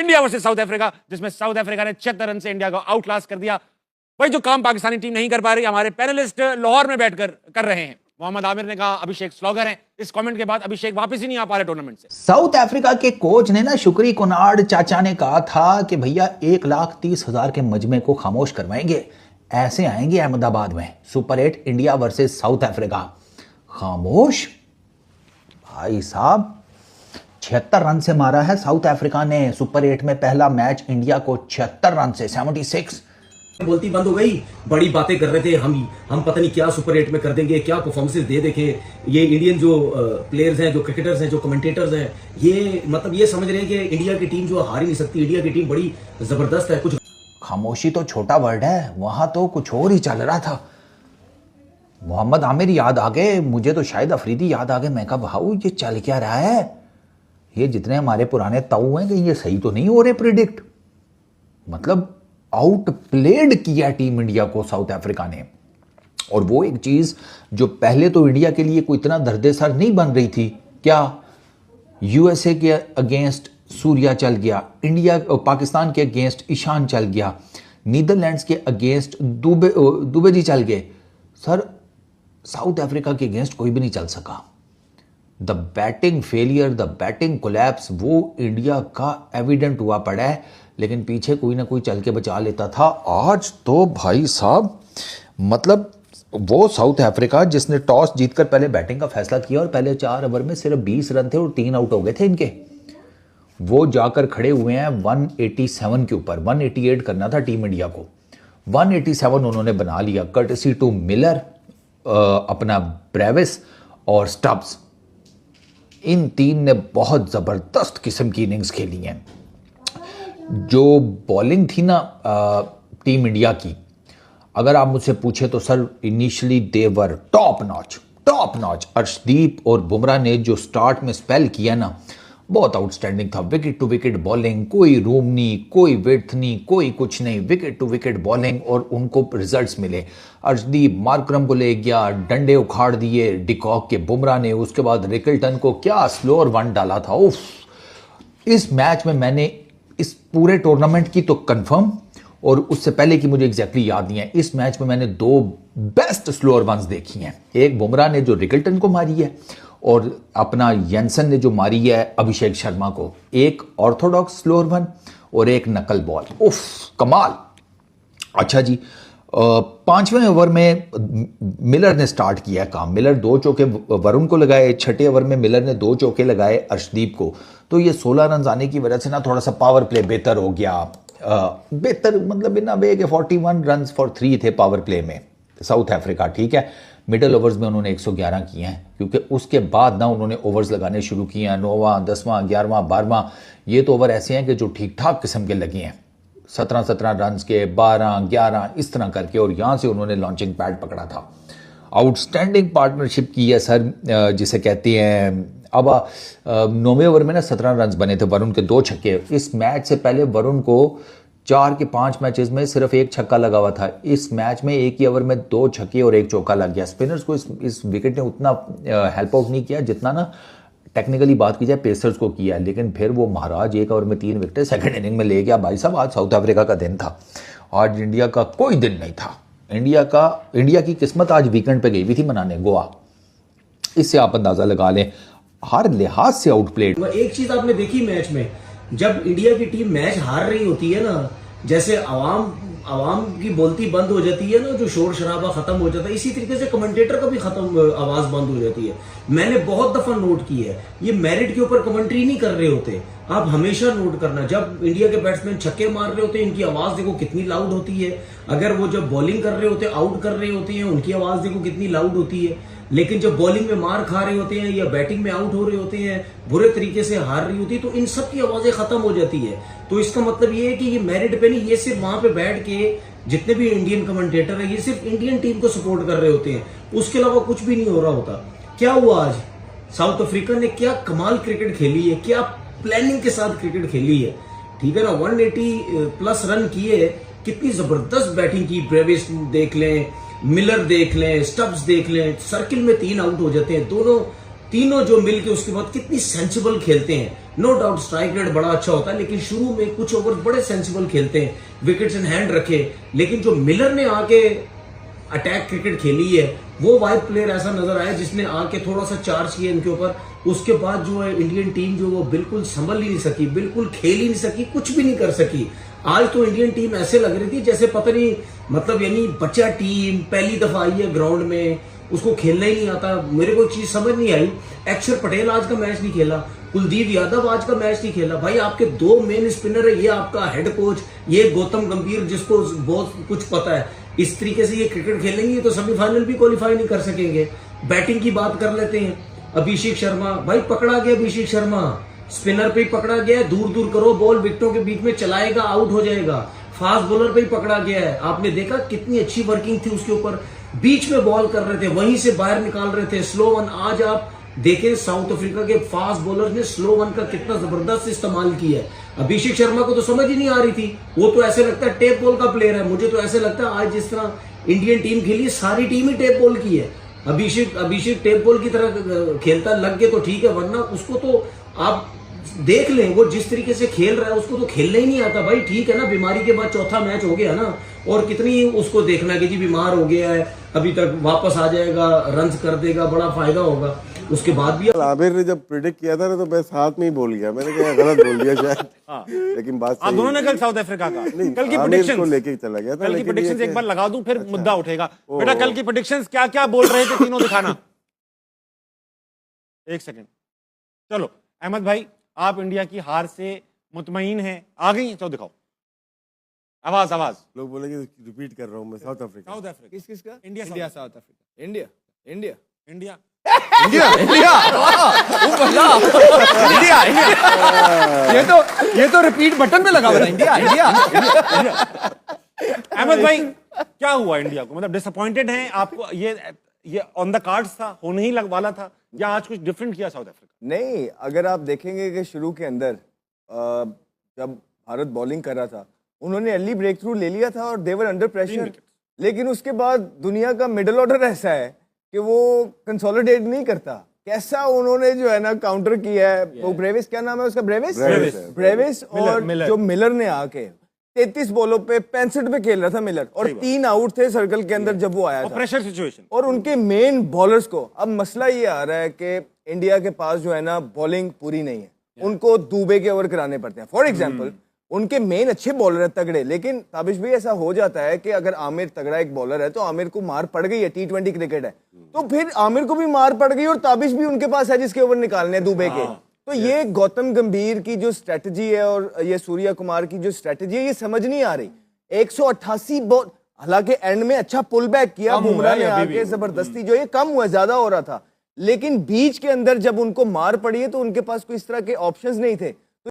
India versus south Africa, जिसमें south Africa ने 76 run से इंडिया को आउटक्लास कर दिया। वही जो काम पाकिस्तानी टीम नहीं कर पा रही, हमारे पैनलिस्ट लाहौर में बैठकर कर रहे हैं। मोहम्मद आमिर ने कहा अभिषेक स्लॉगर हैं। इस कमेंट के बाद अभिषेक वापस ही नहीं आ पा रहे टूर्नामेंट से। साउथ अफ्रीका के कोच ने ना, शुक्री कोनार्ड चाचा ने कहा था कि भैया 1,30,000 के मजमे को खामोश करवाएंगे, ऐसे आएंगे अहमदाबाद में। Super 8 India versus south Africa. खामोश भाई साहब, 76 रन से मारा है साउथ अफ्रीका ने सुपर 8 में पहला मैच इंडिया को 76 रन से 76। बोलती बंद हो गई, बड़ी बातें कर रहे थे हम पता नहीं क्या सुपर 8 में कर देंगे, क्या परफॉर्मेंसेस दे देखे। ये इंडियन जो प्लेयर्स हैं, जो क्रिकेटर्स हैं, जो कमेंटेटर्स हैं, ये मतलब ये समझ रहे हैं कि इंडिया की टीम जो हार ही नहीं सकती, इंडिया की टीम बड़ी जबरदस्त है। कुछ खामोशी तो छोटा वर्ड है, वहां तो कुछ और ही चल रहा था। मोहम्मद आमिर याद आ गए, मुझे तो शायद अफरीदी याद आ गए। मैं कहा भाऊ ये चल क्या रहा है, ये जितने हमारे पुराने ताऊ हैं कि ये सही तो नहीं हो रहे प्रिडिक्ट। मतलब आउट प्लेड किया टीम इंडिया को साउथ अफ्रीका ने। और वो एक चीज जो पहले तो इंडिया के लिए कोई इतना दर्देसर नहीं बन रही थी, क्या यूएसए के अगेंस्ट सूर्या चल गया, इंडिया पाकिस्तान के अगेंस्ट ईशान चल गया, नीदरलैंड्स के अगेंस्ट दुबे जी चल गए। सर साउथ अफ्रीका के अगेंस्ट कोई भी नहीं चल सका। The batting failure, the batting collapse, वो इंडिया का एविडेंट हुआ पड़ा है। लेकिन पीछे कोई ना कोई चल के बचा लेता था। आज तो भाई साहब मतलब वो साउथ अफ्रीका जिसने टॉस जीतकर पहले बैटिंग का फैसला किया और पहले 4 ओवर में सिर्फ 20 रन थे और 3 आउट हो गए थे इनके, वो जाकर खड़े हुए हैं 187 के ऊपर। 188 करना था टीम इंडिया को, 187 उन्होंने बना लिया, कर्टसी टू मिलर, अपना ब्रेविस और स्टब्स। इन 3 ने बहुत जबरदस्त किस्म की इनिंग्स खेली हैं। जो बॉलिंग थी ना टीम इंडिया की, अगर आप मुझसे पूछे तो सर इनिशियली देवर टॉप नॉच। अर्शदीप और बुमराह ने जो स्टार्ट में स्पेल किया ना, बहुत आउटस्टैंडिंग था। विकेट टू विकेट बॉलिंग, कोई रूम नहीं, कोई विड्थ नहीं, कोई कुछ नहीं, विकेट टू विकेट बॉलिंग, और उनको रिजल्ट्स मिले। अर्शदीप मार्करम को ले गया, डंडे उखाड़ दिए डिकॉक के बुमराह ने। उसके बाद रिकल्टन को क्या स्लोअर 1 डाला था, उफ। इस मैच में मैंने इस पूरे टूर्नामेंट की तो कंफर्म, और उससे पहले की मुझे एग्जैक्टली याद नहीं है, इस मैच में मैंने 2 बेस्ट स्लोअर 1s देखी हैं। एक बुमराह ने जो रिकल्टन को मारी है, और अपना येंसन ने जो मारी है अभिषेक शर्मा को। एक ऑर्थोडॉक्स स्लोअर 1 और एक नकल बॉल, उफ कमाल। अच्छा जी, 5वें ओवर में मिलर ने स्टार्ट किया काम। मिलर 2 चौके वरुण को लगाए, 6ठे ओवर में मिलर ने 2 चौके लगाए अर्शदीप को। तो ये 16 रन आने की वजह से ना थोड़ा सा पावर प्ले बेहतर हो गया। बेहतर मतलब इन वे के 41 रन फॉर 3 थे पावर प्ले में साउथ अफ्रीका, ठीक है। मिडल ओवर्स में उन्होंने 111 किए हैं, क्योंकि उसके बाद ना उन्होंने ओवर्स लगाने शुरू किए हैं। 9वां, 10वां, 11वां, 12वां, ये तो ओवर ऐसे हैं कि जो ठीक ठाक किस्म के लगे हैं। 17 रन के 12, 11 इस तरह करके, और यहां से उन्होंने लॉन्चिंग पैड पकड़ा था। आउटस्टैंडिंग पार्टनरशिप की है सर, जिसे कहते हैं। अब 9वें ओवर में ना 17 रन बने थे, वरुण के 2 छक्के। इस मैच से पहले वरुण को 4 के 5 मैचेस में सिर्फ 1 छक्का लगा हुआ था। इस मैच में एक ही ओवर में 2 छक्के और 1 चौका लग गया। स्पिनर्स को इस विकेट ने उतना हेल्प आउट नहीं किया जितना ना टेक्निकली बात की जाए पेसर्स को किया। लेकिन फिर वो महाराज 1 ओवर में 3 विकेट सेकंड इनिंग में ले गया। भाई साहब आज साउथ अफ्रीका का दिन था, आज इंडिया का कोई दिन नहीं था। इंडिया की किस्मत आज वीकेंड पे गई हुई थी मनाने गोवा। इससे आप अंदाजा लगा लें, हर लिहाज से आउटप्लेड। एक चीज आपने देखी मैच में, जब इंडिया की टीम मैच हार रही होती है ना, जैसे आवाम की बोलती बंद हो जाती है ना, जो शोर शराबा खत्म हो जाता है, इसी तरीके से कमेंटेटर का भी आवाज बंद हो जाती है। मैंने बहुत दफा नोट की है, ये मेरिट के ऊपर कमेंट्री नहीं कर रहे होते। आप हमेशा नोट करना, जब इंडिया के बैट्समैन छक्के मार रहे होते हैं, इनकी आवाज देखो कितनी लाउड होती है। अगर वो जब बॉलिंग कर रहे होते हैं, आउट कर रहे होते हैं, उनकी आवाज देखो कितनी लाउड होती है। लेकिन जब बॉलिंग में मार खा रहे होते हैं या बैटिंग में आउट हो रहे होते हैं, बुरे तरीके से हार रही होती है, तो इन सब की आवाजें खत्म हो जाती है। तो इसका मतलब ये है कि ये मेरिट पे नहीं, ये सिर्फ वहां पे बैठ के जितने भी इंडियन कमेंटेटर है, ये सिर्फ इंडियन टीम को सपोर्ट कर रहे होते हैं, उसके अलावा कुछ भी नहीं हो रहा होता। क्या हुआ आज? साउथ अफ्रीका ने क्या कमाल क्रिकेट खेली है, क्या प्लानिंग के साथ क्रिकेट खेली है, ठीक है ना। 180+ रन किए, कितनी जबरदस्त बैटिंग की। ब्रेविस देख लें, मिलर देख लें, स्टब्स देख लें, सर्किल में 3 आउट हो जाते हैं, तीनों जो मिलके उसके बाद कितनी सेंसिबल खेलते हैं। नो डाउट स्ट्राइक रेट बड़ा अच्छा होता है, लेकिन शुरू में कुछ ओवर बड़े सेंसिबल खेलते हैं, विकेट्स इन हैंड रखे। लेकिन जो मिलर ने आके अटैक क्रिकेट खेली है, वो वाइड प्लेयर ऐसा नजर आया जिसने आके थोड़ा सा चार्ज किया इनके ऊपर। उसके बाद जो है इंडियन टीम जो वो बिल्कुल संभल ही नहीं सकी, बिल्कुल खेल ही नहीं सकी, कुछ भी नहीं कर सकी। आज तो इंडियन टीम ऐसे लग रही थी जैसे पता नहीं, मतलब यानी बच्चा टीम पहली दफा आई है ग्राउंड में, उसको खेलना ही नहीं आता। मेरे को एक चीज समझ नहीं आई, अक्षर पटेल आज का मैच नहीं खेला, कुलदीप यादव आज का मैच नहीं खेला। भाई आपके दो मेन स्पिनर है, ये आपका हेड कोच, ये गौतम गंभीर जिसको बहुत कुछ पता है। इस तरीके से ये क्रिकेट खेलेंगे तो सेमीफाइनल भी क्वालिफाई नहीं कर सकेंगे। बैटिंग की बात कर लेते हैं, अभिषेक शर्मा भाई पकड़ा गया, अभिषेक शर्मा स्पिनर पे ही पकड़ा गया है, दूर दूर करो बॉल, विकेटों के बीच में चलाएगा, आउट हो जाएगा। फास्ट बॉलर पे ही पकड़ा गया है, आपने देखा कितनी अच्छी वर्किंग थी उसके ऊपर, बीच में बॉल कर रहे थे, वहीं से बाहर निकाल रहे थे, स्लो वन। आज आप देखें साउथ अफ्रीका के फास्ट बॉलर ने स्लो वन का कितना जबरदस्त इस्तेमाल किया है। अभिषेक शर्मा को तो समझ ही नहीं आ रही थी, वो तो ऐसे लगता है टेप बॉल का प्लेयर है। मुझे तो ऐसे लगता है आज जिस तरह इंडियन टीम खेली, सारी टीम ही टेप बॉल की है। अभिषेक टेप बॉल की तरह खेलता लग गए तो ठीक है, वरना उसको तो आप देख लें, वो जिस तरीके से खेल रहा है उसको तो खेलना ही नहीं आता। भाई ठीक है ना, बीमारी के बाद चौथा मैच हो गया ना, और कितनी उसको देखना कि जी बीमार हो गया है, अभी तक वापस आ जाएगा, रन्स कर देगा, बड़ा फायदा होगा। उसके बाद भी आमिर ने जब प्रिडिक्ट किया था ना तो मैं साथ में ही बोल गया, मैंने कहा गलत बोल दिया शायद। लेकिन बात आप दोनों ने कल साउथ अफ्रीका का कल की आमिर प्रेडिक्शंस को लेके चला गया था। कल की लेकिन प्रेडिक्शंस ये एक बार लगा दूं, फिर अच्छा। मुद्दा उठेगा। बेटा कल की प्रेडिक्शंस क्या क्या बोल रहे थे तीनों, दिखाना। एक सेकंड, चलो अहमद भाई, आप इंडिया की हार से मुतमईन हैं, आ गई, चलो दिखाओ आवाज। लोग बोलेंगे रिपीट कर रहा हूँ मैं, साउथ अफ्रीका। साउथ अफ्रीका किसका? India India south Africa. India India India India India India India. ये तो रिपीट बटन पे लगा हुआ है। India India. अहमद भाई क्या हुआ इंडिया को, मतलब डिसअपॉइंटेड हैं आपको? ये ऑन द कार्ड्स था, होने ही वाला था, या आज कुछ डिफरेंट किया साउथ अफ्रीका? नहीं, अगर आप देखेंगे कि शुरू के अंदर जब भारत बॉलिंग कर रहा था, उन्होंने अर्ली ब्रेक थ्रू ले लिया था और देवर अंडर प्रेशर। लेकिन उसके बाद दुनिया का मिडिल ऑर्डर ऐसा है कि वो कंसोलिडेट नहीं करता। कैसा उन्होंने जो है ना काउंटर किया है, वो ब्रेविस, क्या नाम है उसका, ब्रेविस और जो मिलर ने आके 33 बॉलों पे 65 पे खेल रहा था मिलर, और 3 आउट थे सर्कल के अंदर जब वो आया था, प्रेशर सिचुएशन। और उनके मेन बॉलर्स को अब मसला ये आ रहा है कि इंडिया के पास जो है ना बॉलिंग पूरी नहीं है, उनको दूबे के ओवर कराने पड़ते हैं। फॉर एग्जांपल उनके मेन अच्छे बॉलर है तगड़े, लेकिन ताबिश भी ऐसा हो जाता है कि अगर आमिर तगड़ा एक बॉलर है तो आमिर को मार पड़ गई है, T20 क्रिकेट है, तो फिर आमिर को भी मार पड़ गई और ताबिश भी उनके पास है जिसके ओवर निकालने दूबे के। तो ये गौतम गंभीर की जो स्ट्रेटजी है और ये सूर्या कुमार की जो स्ट्रेटजी है, ये समझ नहीं आ रही। 188 बॉल, हालांकि एंड में अच्छा पुल बैक किया बुमराह ने आके जबरदस्ती, जो ये कम हुआ, ज्यादा हो रहा था, लेकिन बीच के अंदर जब उनको मार पड़ी है तो उनके पास कोई इस तरह के ऑप्शंस नहीं थे।